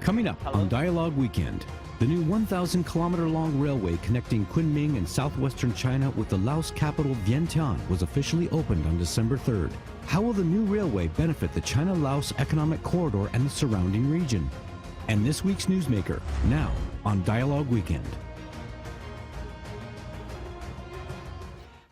Coming up on Dialogue Weekend, the new 1,000-kilometer-long railway connecting Kunming in southwestern China with the Laos capital Vientiane was officially opened on December 3rd. How will the new railway benefit the China-Laos economic corridor and the surrounding region? And this week's Newsmaker, now on Dialogue Weekend.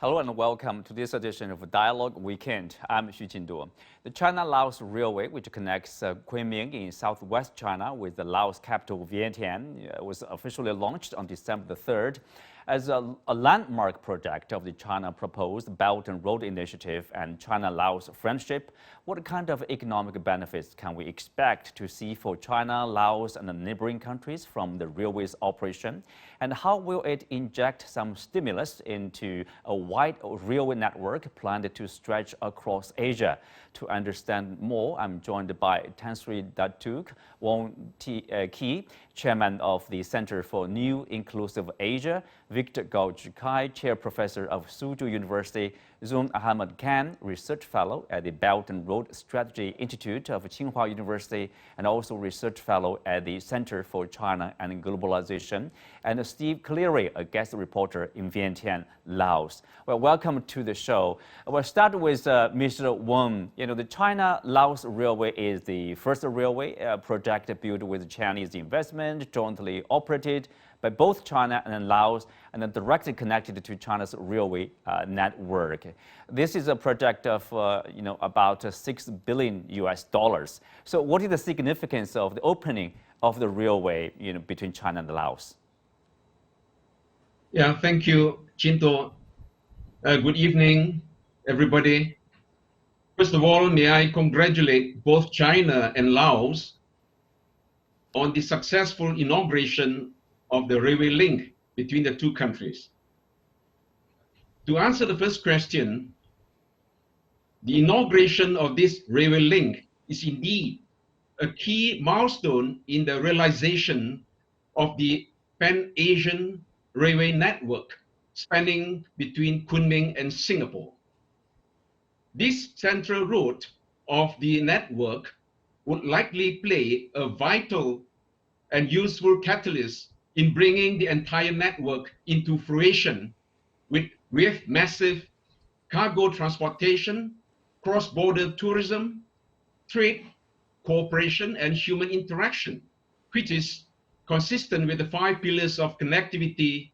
Hello and welcome to this edition of Dialogue Weekend. I'm Xu Jingduo. The China-Laos Railway, which connects Kunming in southwest China with the Laos capital Vientiane, was officially launched on December the 3rd as a landmark project of the China proposed Belt and Road Initiative and China-Laos friendship. What kind of economic benefits can we expect to see for China, Laos, and the neighboring countries from the railway's operation? And how will it inject some stimulus into a wide railway network planned to stretch across Asia? To understand more, I'm joined by Tan Sri Datuk Wong Kee, Chairman of the Center for New Inclusive Asia, Victor Gao Zhikai, Chair Professor of Suzhou University, Zun Ahmad Khan, Research Fellow at the Belt and Road Strategy Institute of Tsinghua University, and also Research Fellow at the Center for China and Globalization, and Steve Cleary, a guest reporter in Vientiane, Laos. Well, welcome to the show. We'll start with Mr. Wong. The China-Laos Railway is the first railway project built with Chinese investment, jointly operated by both China and Laos, and then directly connected to China's railway network. This is a project of about $6 billion US. So, what is the significance of the opening of the railway between China and Laos? Yeah, thank you, Chinto. Good evening, everybody. First of all, may I congratulate both China and Laos on the successful inauguration of the railway link between the two countries. To answer the first question, the inauguration of this railway link is indeed a key milestone in the realization of the Pan-Asian railway network spanning between Kunming and Singapore. This central route of the network would likely play a vital and useful catalyst in bringing the entire network into fruition with massive cargo transportation, cross-border tourism, trade, cooperation, and human interaction, which is consistent with the 5 pillars of connectivity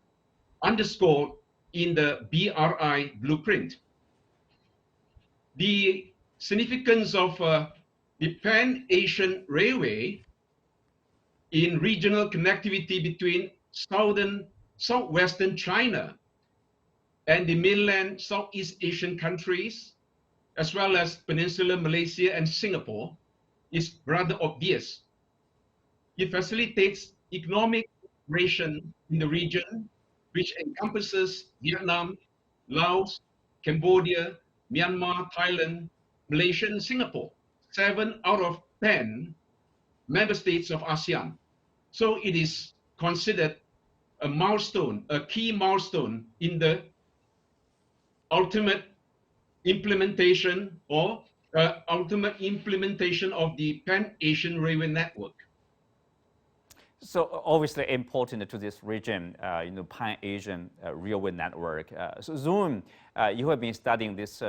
underscored in the BRI blueprint. The significance of the Pan-Asian Railway in regional connectivity between southwestern China and the mainland Southeast Asian countries, as well as Peninsular Malaysia and Singapore, is rather obvious. It facilitates economic integration in the region, which encompasses Vietnam, Laos, Cambodia, Myanmar, Thailand, Malaysia, and Singapore, 7 out of 10 member states of ASEAN. So it is considered a milestone, a key milestone in the ultimate implementation of the Pan-Asian Railway Network. So obviously important to this region, Pan-Asian Railway Network. So Zoom, you have been studying this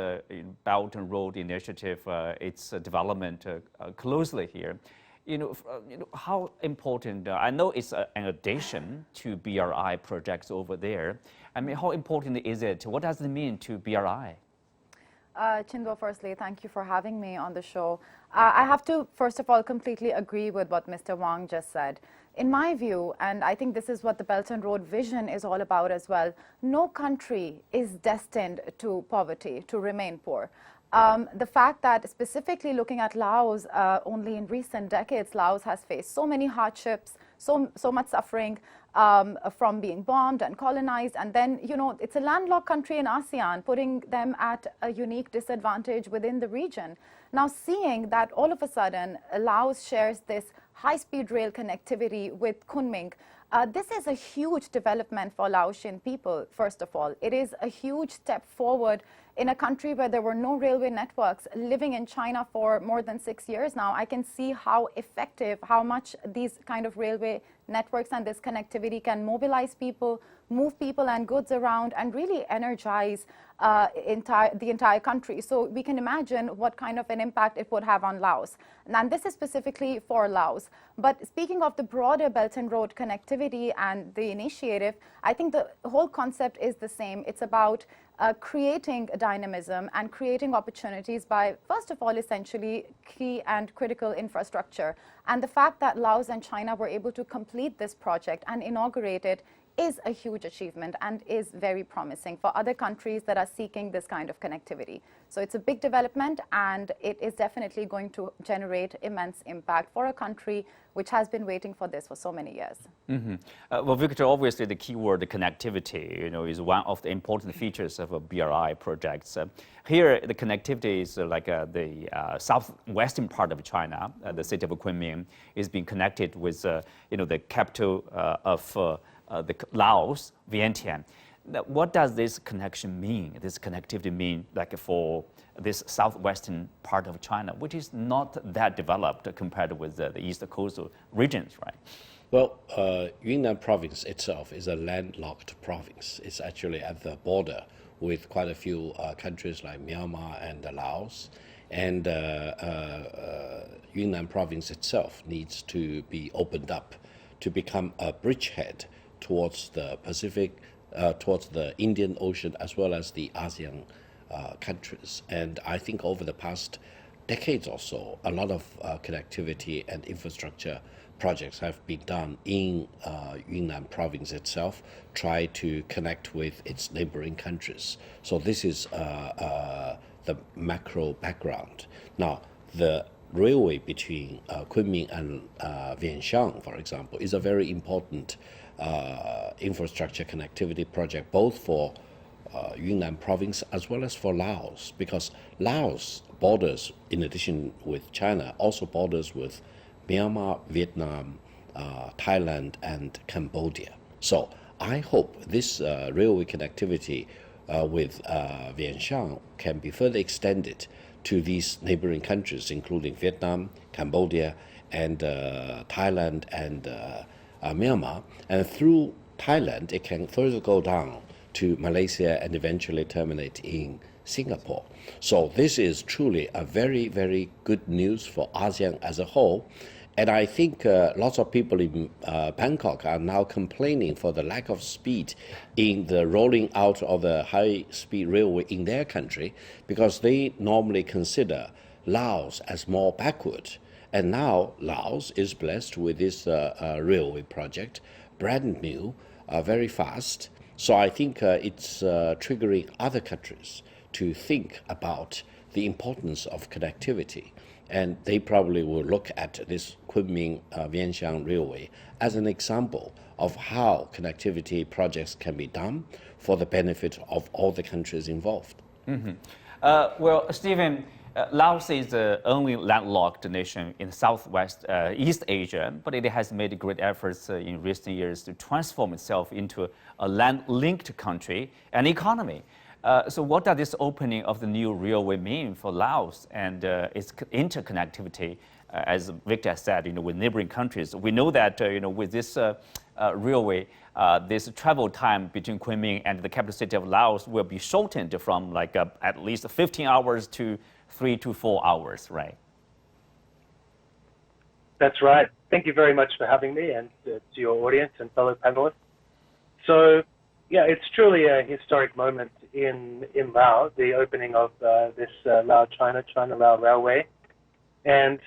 Belt and Road Initiative, its development closely here. How important, I know it's an addition to BRI projects over there. I mean, how important is it? What does it mean to BRI? Chindo, firstly, thank you for having me on the show. I have to, first of all, completely agree with what Mr. Wang just said. In my view, and I think this is what the Belt and Road vision is all about as well, no country is destined to poverty, to remain poor. The fact that specifically looking at Laos, only in recent decades, Laos has faced so many hardships, so much suffering from being bombed and colonized. And then, it's a landlocked country in ASEAN, putting them at a unique disadvantage within the region. Now, seeing that all of a sudden Laos shares this high-speed rail connectivity with Kunming, This is a huge development for Laotian people, first of all. It is a huge step forward in a country where there were no railway networks. Living in China for more than 6 years now, I can see how effective, how much these kind of railway networks and this connectivity can mobilize people, move people and goods around, and really energize the entire country. So we can imagine what kind of an impact it would have on Laos. And this is specifically for Laos. But speaking of the broader Belt and Road connectivity and the initiative, I think the whole concept is the same. It's about creating dynamism and creating opportunities by, first of all, essentially key and critical infrastructure. And the fact that Laos and China were able to complete this project and inaugurate it is a huge achievement and is very promising for other countries that are seeking this kind of connectivity. So it's a big development, and it is definitely going to generate immense impact for a country which has been waiting for this for so many years. Well, Victor, obviously the keyword connectivity, is one of the important features of a BRI project. Here, the connectivity is like the southwestern part of China. The city of Kunming is being connected with, the capital of the Laos, Vientiane. Now, what does this connection mean, this connectivity mean, like for this southwestern part of China, which is not that developed compared with the east coastal regions, right? Well, Yunnan province itself is a landlocked province. It's actually at the border with quite a few countries like Myanmar and Laos. And Yunnan province itself needs to be opened up to become a bridgehead towards the Pacific, towards the Indian Ocean, as well as the ASEAN countries. And I think over the past decades or so, a lot of connectivity and infrastructure projects have been done in Yunnan province itself, try to connect with its neighboring countries. So this is the macro background. Now, the railway between Kunming and Vientiane, for example, is a very important infrastructure connectivity project, both for Yunnan province as well as for Laos, because Laos borders, in addition with China, also borders with Myanmar, Vietnam, Thailand, and Cambodia. So I hope this railway connectivity with Vientiane can be further extended to these neighboring countries, including Vietnam, Cambodia, and Thailand, and Myanmar. And through Thailand, it can further go down to Malaysia and eventually terminate in Singapore. So this is truly a very, very good news for ASEAN as a whole. And I think lots of people in Bangkok are now complaining for the lack of speed in the rolling out of the high-speed railway in their country, because they normally consider Laos as more backward. And now Laos is blessed with this railway project, brand new, very fast. So I think it's triggering other countries to think about the importance of connectivity. And they probably will look at this Kunming-Vientiane railway as an example of how connectivity projects can be done for the benefit of all the countries involved. Well, Stephen, Laos is the only landlocked nation in Southwest East Asia, but it has made great efforts in recent years to transform itself into a land-linked country and economy. So what does this opening of the new railway mean for Laos and its interconnectivity, as Victor said, with neighboring countries? We know that, with this railway, this travel time between Kunming and the capital city of Laos will be shortened from at least 15 hours to 3 to 4 hours, right? That's right. Thank you very much for having me, and to your audience and fellow panelists. So, yeah, it's truly a historic moment in Laos, the opening of this China-Laos Railway. And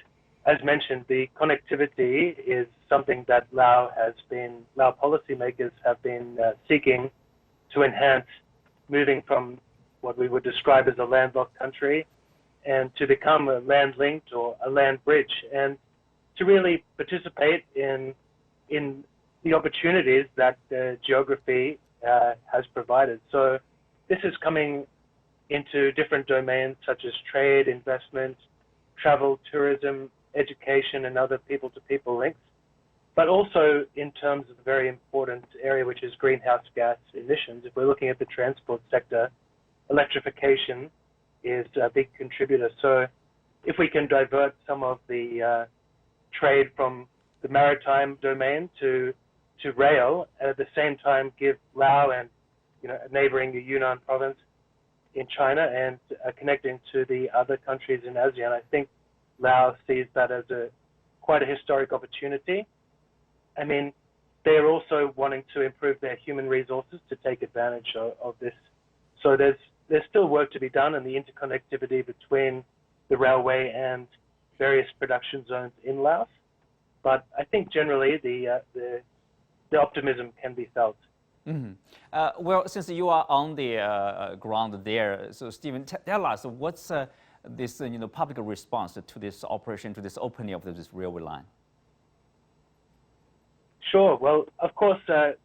as mentioned, the connectivity is something that Laos policymakers have been seeking to enhance, moving from what we would describe as a landlocked country and to become a land-linked or a land bridge, and to really participate in the opportunities that geography has provided. So this is coming into different domains such as trade, investment, travel, tourism, education, and other people-to-people links. but also in terms of the very important area, which is greenhouse gas emissions. If we're looking at the transport sector, electrification is a big contributor. So if we can divert some of the trade from the maritime domain to rail, and at the same time give Laos and neighboring the Yunnan province in China and connecting to the other countries in ASEAN, I think Laos sees that as quite a historic opportunity. I mean, they're also wanting to improve their human resources to take advantage of this. So there's still work to be done, and the interconnectivity between the railway and various production zones in Laos. But I think generally the optimism can be felt. Mm-hmm. Well, since you are on the ground there, so Stephen, tell us what's this public response to this operation, to this opening of this railway line? Sure. Well, of course,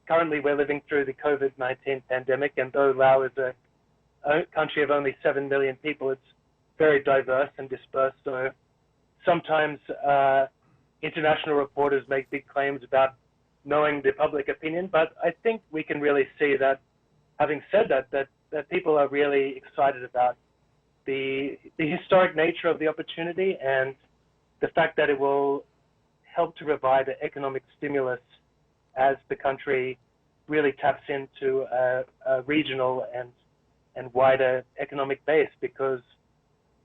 currently we're living through the COVID-19 pandemic, and though Laos is a country of only 7 million people, it's very diverse and dispersed. So sometimes international reporters make big claims about knowing the public opinion, but I think we can really see that, having said that people are really excited about the historic nature of the opportunity and the fact that it will help to provide an economic stimulus as the country really taps into a regional and wider economic base, because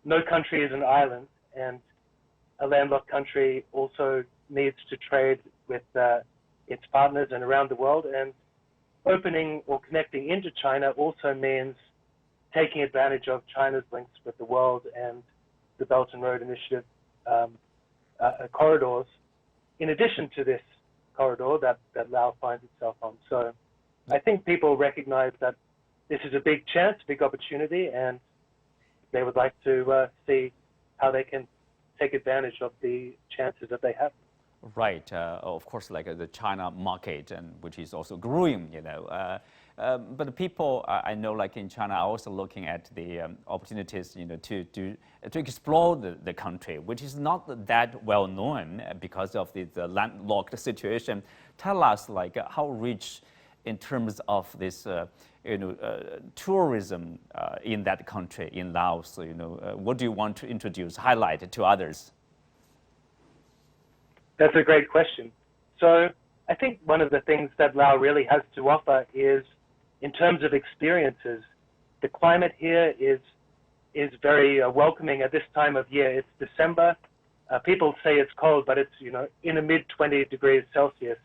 no country is an island, and a landlocked country also needs to trade with its partners and around the world. And opening or connecting into China also means taking advantage of China's links with the world and the Belt and Road Initiative corridors, in addition to this corridor that Laos finds itself on. So I think people recognize that this is a big chance, big opportunity, and they would like to see how they can take advantage of the chances that they have. Right, of course, like the China market, and which is also growing, but the people I know, like in China, are also looking at the opportunities, to explore the country, which is not that well known because of the landlocked situation. Tell us, like, how rich in terms of this, tourism in that country, in Laos. What do you want to introduce, highlight to others? That's a great question. So I think one of the things that Laos really has to offer is, in terms of experiences, the climate here is very welcoming at this time of year. It's December. People say it's cold, but it's in the mid 20 degrees Celsius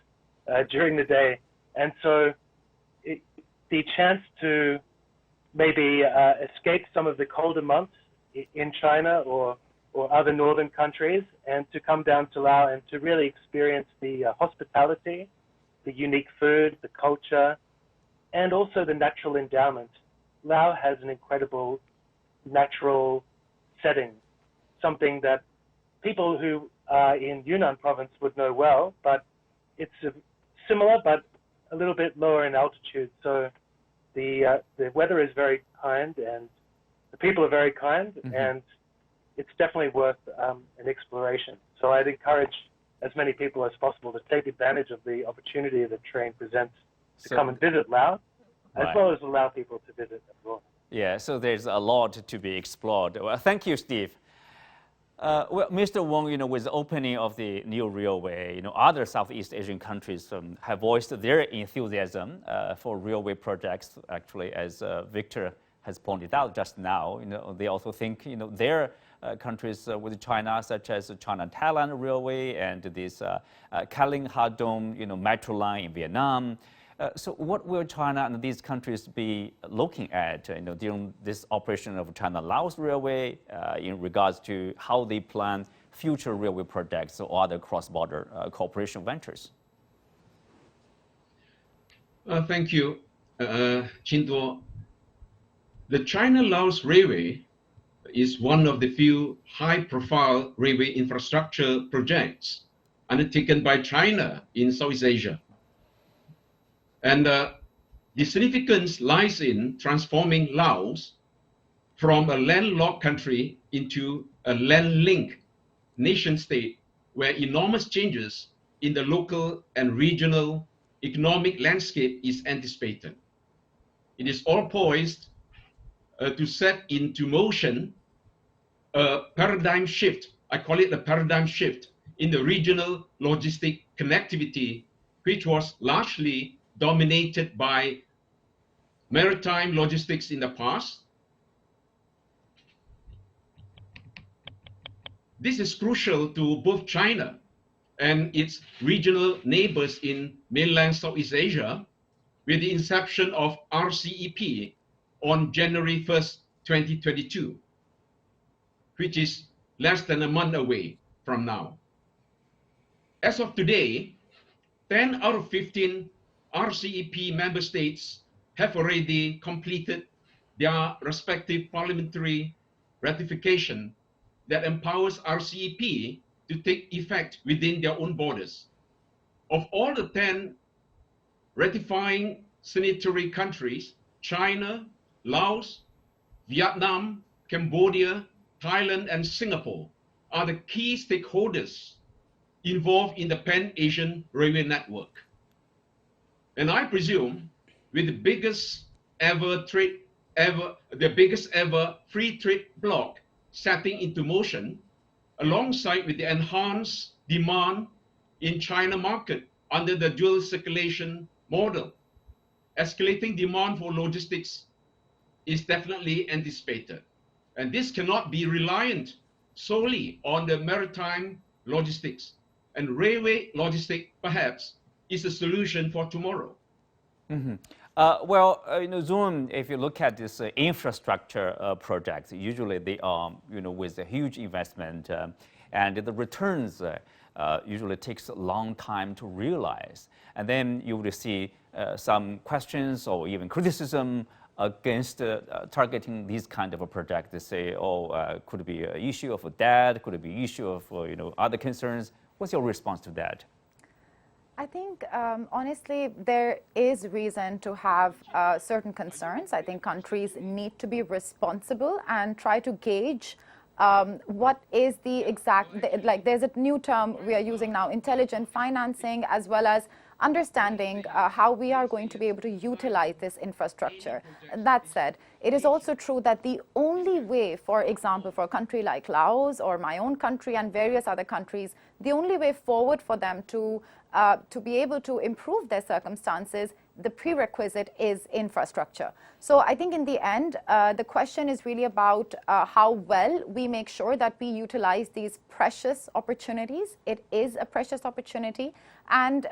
during the day, and so the chance to maybe escape some of the colder months in China or other northern countries, and to come down to Laos and to really experience the hospitality, the unique food, the culture, and also the natural endowment. Laos has an incredible natural setting, something that people who are in Yunnan province would know well, but it's similar but a little bit lower in altitude. So the weather is very kind and the people are very kind, mm-hmm. and it's definitely worth an exploration. So I'd encourage as many people as possible to take advantage of the opportunity the train presents to come and visit Laos, as well as allow people to visit abroad. Yeah, so there's a lot to be explored. Well, thank you, Steve. Well, Mr. Wong, with the opening of the new railway, other Southeast Asian countries have voiced their enthusiasm for railway projects. Actually, as Victor has pointed out just now, they also think, their countries with China, such as China-Thailand Railway and this Kaling-Hadong, metro line in Vietnam. So what will China and these countries be looking at during this operation of China-Laos Railway in regards to how they plan future railway projects or other cross-border cooperation ventures? Thank you, Chin-Do. The China-Laos Railway is one of the few high-profile railway infrastructure projects undertaken by China in Southeast Asia. And the significance lies in transforming Laos from a landlocked country into a land-linked nation-state where enormous changes in the local and regional economic landscape is anticipated. It is all poised to set into motion a paradigm shift. I call it a paradigm shift in the regional logistic connectivity, which was largely dominated by maritime logistics in the past. This is crucial to both China and its regional neighbors in mainland Southeast Asia, with the inception of RCEP on January 1st, 2022, which is less than a month away from now. As of today, 10 out of 15 RCEP member states have already completed their respective parliamentary ratification that empowers RCEP to take effect within their own borders. Of all the 10 ratifying signatory countries, China, Laos, Vietnam, Cambodia, Thailand, and Singapore are the key stakeholders involved in the Pan-Asian Railway Network. And I presume with the biggest ever free trade bloc setting into motion, alongside with the enhanced demand in China market under the dual circulation model, escalating demand for logistics is definitely anticipated. And this cannot be reliant solely on the maritime logistics. And railway logistics, perhaps, is a solution for tomorrow. Mm-hmm. Zoom, if you look at this infrastructure projects, usually they are, with a huge investment, and the returns usually takes a long time to realize. And then you will see some questions or even criticism against targeting these kind of a project. They say, could it be an issue of debt? Could it be an issue of other concerns? What's your response to that? I think, honestly, there is reason to have certain concerns. I think countries need to be responsible and try to gauge what is the exact, there's a new term we are using now, intelligent financing, as well as understanding how we are going to be able to utilize this infrastructure. That said, it is also true that the only way, for example, for a country like Laos or my own country and various other countries, the only way forward for them to be able to improve their circumstances, the prerequisite is infrastructure. So I think in the end, the question is really about how well we make sure that we utilize these precious opportunities. It is a precious opportunity. And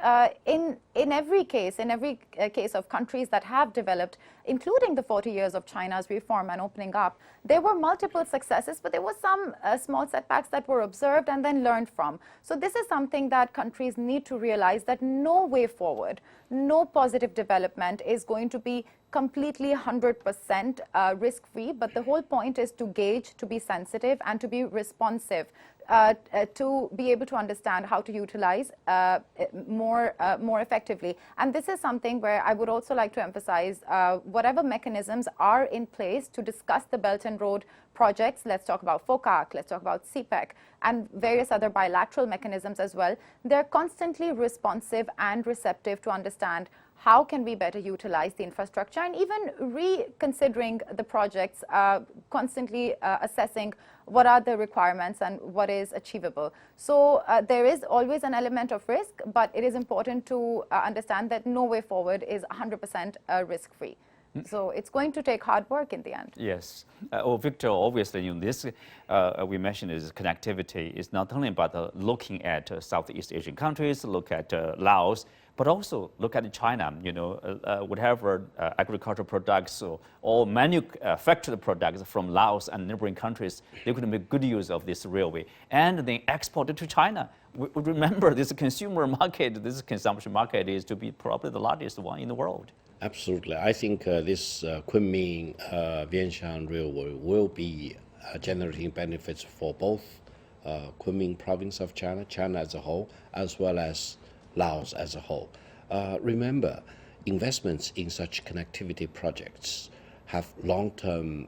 in every case of countries that have developed, including the 40 years of China's reform and opening up, there were multiple successes, but there were some small setbacks that were observed and then learned from. So this is something that countries need to realize, that no way forward, no positive development is going to be completely 100% risk-free, but the whole point is to gauge, to be sensitive, and to be responsive, to be able to understand how to utilize more effectively. And this is something where I would also like to emphasize whatever mechanisms are in place to discuss the Belt and Road projects. Let's talk about FOCAC, let's talk about CPEC, and various other bilateral mechanisms as well. They're constantly responsive and receptive to understand how can we better utilize the infrastructure, and even reconsidering the projects, constantly assessing what are the requirements and what is achievable. So there is always an element of risk, but it is important to understand that no way forward is 100% risk-free. So it's going to take hard work in the end. Yes. Victor, obviously, this we mentioned is connectivity. It's not only about looking at Southeast Asian countries, look at Laos, but also look at China. Whatever agricultural products or manufactured products from Laos and neighboring countries, they could make good use of this railway and then export it to China. We remember this consumer market, this consumption market is to be probably the largest one in the world. Absolutely. I think this Kunming-Vientiane Railway will be generating benefits for both Kunming province of China, China as a whole, as well as Laos as a whole. Remember, investments in such connectivity projects have long-term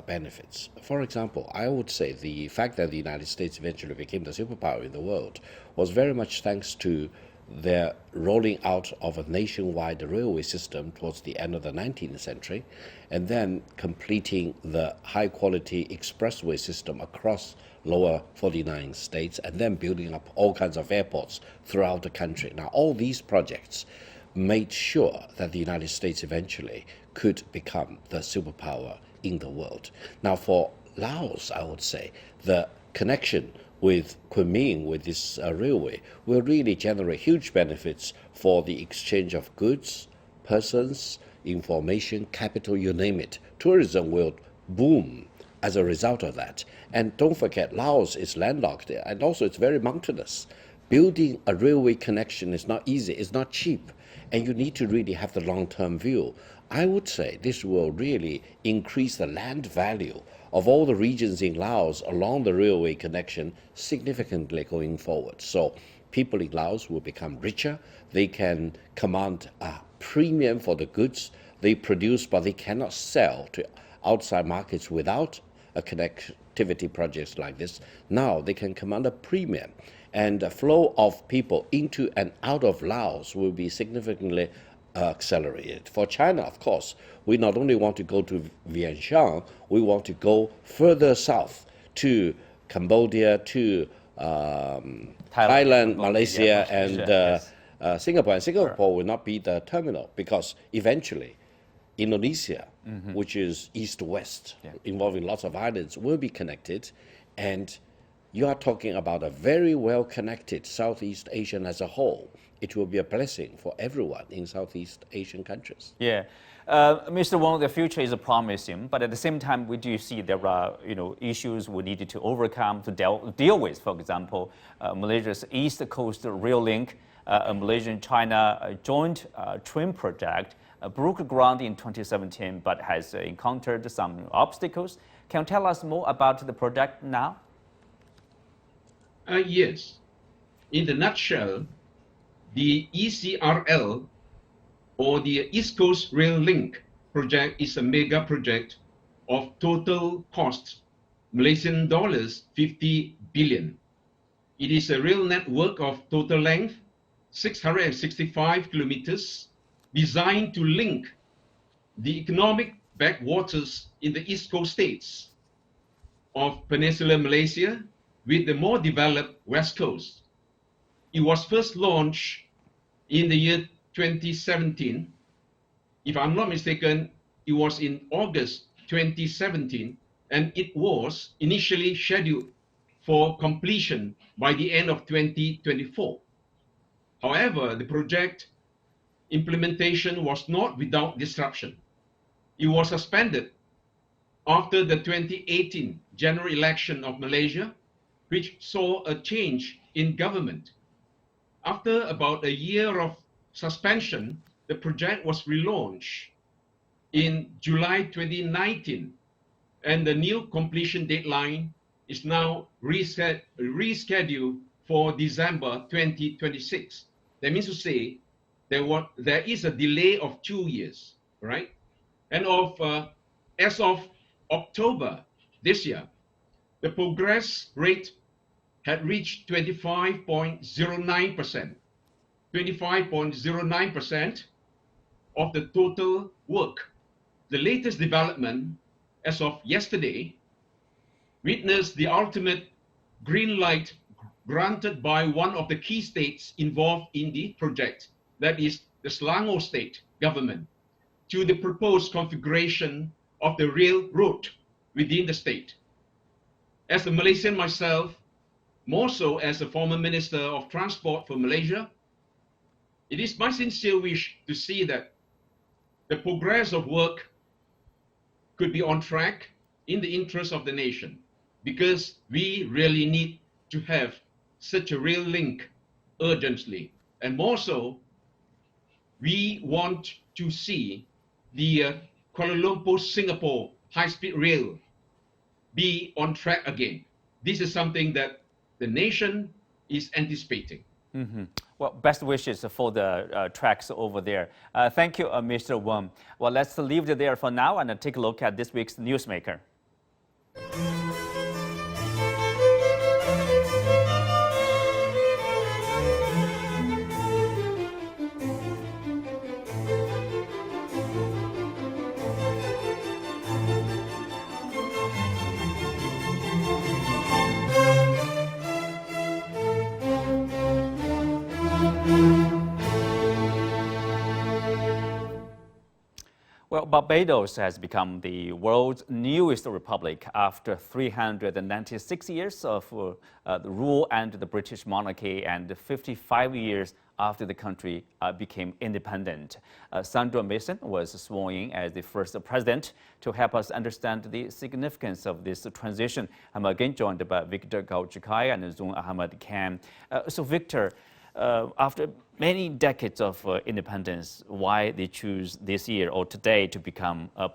benefits. For example, I would say the fact that the United States eventually became the superpower in the world was very much thanks to their rolling out of a nationwide railway system towards the end of the 19th century, and then completing the high-quality expressway system across lower 49 states, and then building up all kinds of airports throughout the country. Now, all these projects made sure that the United States eventually could become the superpower in the world. Now, for Laos, I would say the connection with Kunming, with this railway, will really generate huge benefits for the exchange of goods, persons, information, capital, you name it. Tourism will boom as a result of that. And don't forget, Laos is landlocked there, and also it's very mountainous. Building a railway connection is not easy, it's not cheap, and you need to really have the long-term view. I would say this will really increase the land value of all the regions in Laos along the railway connection significantly going forward. So people in Laos will become richer, they can command a premium for the goods they produce, but they cannot sell to outside markets without a connectivity projects like this. Now they can command a premium, and the flow of people into and out of Laos will be significantly accelerated. For China, of course, we not only want to go to Vientiane, we want to go further south to Cambodia, to Thailand, Malaysia, and Singapore. And Singapore will not be the terminal, because eventually Indonesia, which is east-west, involving lots of islands, will be connected. And you are talking about a very well-connected Southeast Asian as a whole. It will be a blessing for everyone in Southeast Asian countries. Yeah. Mr. Wong, the future is promising, but at the same time, we do see there are issues we needed to overcome to deal with. For example, Malaysia's East Coast Rail Link, a Malaysian-China joint train project, broke ground in 2017, but has encountered some obstacles. Can you tell us more about the project now? Yes. In the nutshell, the ECRL, or the East Coast Rail Link project, is a mega project of total cost Malaysian dollars 50 billion. It is a rail network of total length 665 kilometers, designed to link the economic backwaters in the East Coast states of Peninsular Malaysia with the more developed West Coast. It was first launched in the year 2017. If I'm not mistaken, it was in August 2017, and it was initially scheduled for completion by the end of 2024. However, the project implementation was not without disruption. It was suspended after the 2018 general election of Malaysia, which saw a change in government. After about a year of suspension, the project was relaunched in July 2019, and the new completion deadline is now rescheduled for December 2026. That means to say there is a delay of 2 years, right? And as of October this year, the progress rate had reached 25.09%. 25.09% of the total work. The latest development, as of yesterday, witnessed the ultimate green light granted by one of the key states involved in the project, that is the Selangor state government, to the proposed configuration of the rail route within the state. As a Malaysian myself, more so as a former Minister of Transport for Malaysia, it is my sincere wish to see that the progress of work could be on track in the interest of the nation, because we really need to have such a rail link urgently. And more so, we want to see the Kuala Lumpur-Singapore high-speed rail be on track again. This is something that the nation is anticipating. Well, best wishes for the tracks over there. Thank you, Mr. Wang. Well, let's leave it there for now and take a look at this week's Newsmaker. Well, Barbados has become the world's newest republic after 396 years of the rule under the British monarchy and 55 years after the country became independent. Sandra Mason was sworn in as the first president. To help us understand the significance of this transition, I'm again joined by Victor Gauchikai and Zung Ahmad Khan. So Victor, after many decades of independence, why they choose this year or today to become a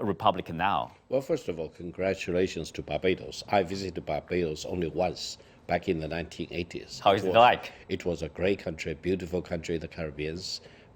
republic now? Well, first of all, congratulations to Barbados. I visited Barbados only once back in the 1980s. How is it like? It was a great country, beautiful country in the Caribbean.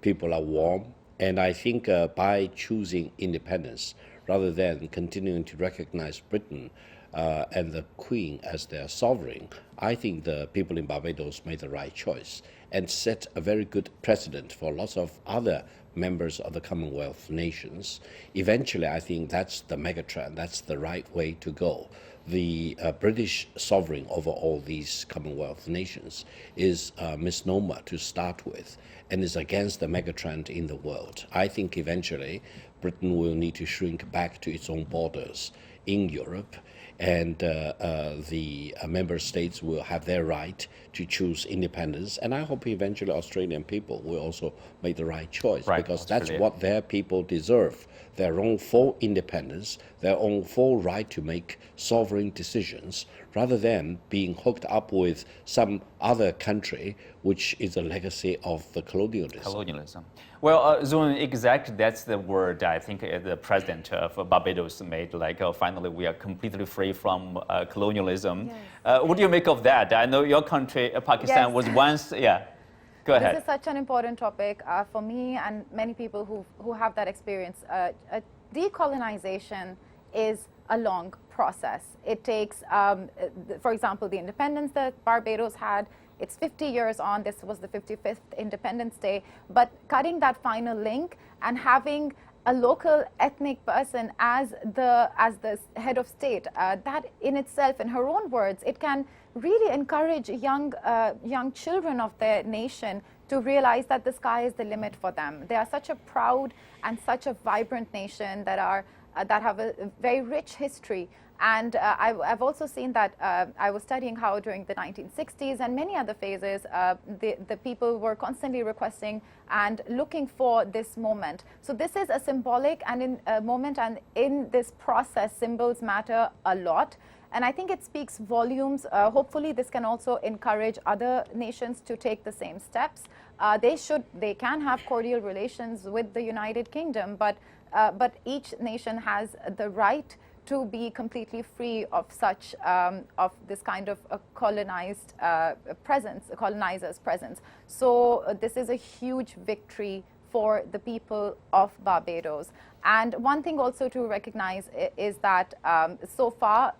People are warm. And I think by choosing independence, rather than continuing to recognize Britain and the Queen as their sovereign, I think the people in Barbados made the right choice and set a very good precedent for lots of other members of the Commonwealth nations. Eventually, I think that's the megatrend, that's the right way to go. The British sovereign over all these Commonwealth nations is a misnomer to start with and is against the megatrend in the world. I think eventually Britain will need to shrink back to its own borders in Europe, and the member states will have their right to choose independence. And I hope eventually Australian people will also make the right choice, because that's what their people deserve, their own full independence, their own full right to make sovereign decisions, rather than being hooked up with some other country, which is a legacy of the colonialism. Well, Zun, exactly, that's the word I think the president of Barbados made, like, finally we are completely free from colonialism. Yes. What do you make of that? I know your country, Pakistan, was once, go ahead. This is such an important topic for me and many people who have that experience. Decolonization is a long process. It takes, for example, the independence that Barbados had, it's 50 years on. This was the 55th Independence Day. But cutting that final link and having a local ethnic person as the head of state, that in itself, in her own words, it can really encourage young children of their nation to realize that the sky is the limit for them. They are such a proud and such a vibrant nation that have a very rich history. And I've also seen that I was studying how during the 1960s and many other phases, the people were constantly requesting and looking for this moment. So this is a symbolic and in a moment, and in this process, symbols matter a lot. And I think it speaks volumes. Hopefully, this can also encourage other nations to take the same steps. They can have cordial relations with the United Kingdom, but each nation has the right to be completely free of such of this kind of a colonized presence, a colonizer's presence. So this is a huge victory for the people of Barbados. And one thing also to recognize is that so far,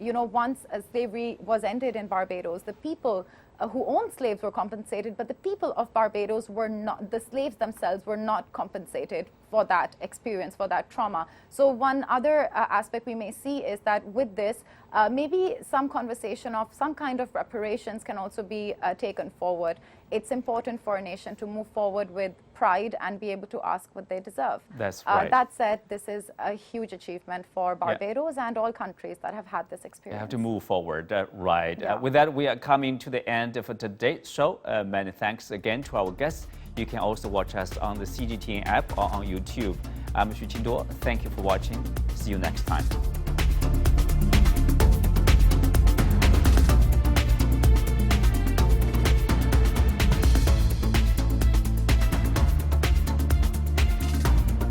once slavery was ended in Barbados, the people who owned slaves were compensated, but the people of Barbados were not, the slaves themselves were not compensated for that experience, for that trauma. So one other aspect we may see is that with this, maybe some conversation of some kind of reparations can also be taken forward. It's important for a nation to move forward with pride and be able to ask what they deserve. That's right. That said, this is a huge achievement for Barbados and all countries that have had this experience. You have to move forward, right. Yeah. With that, we are coming to the end of today's show. Many thanks again to our guests. You can also watch us on the CGTN app or on YouTube. I'm Xu Qingduo. Thank you for watching. See you next time.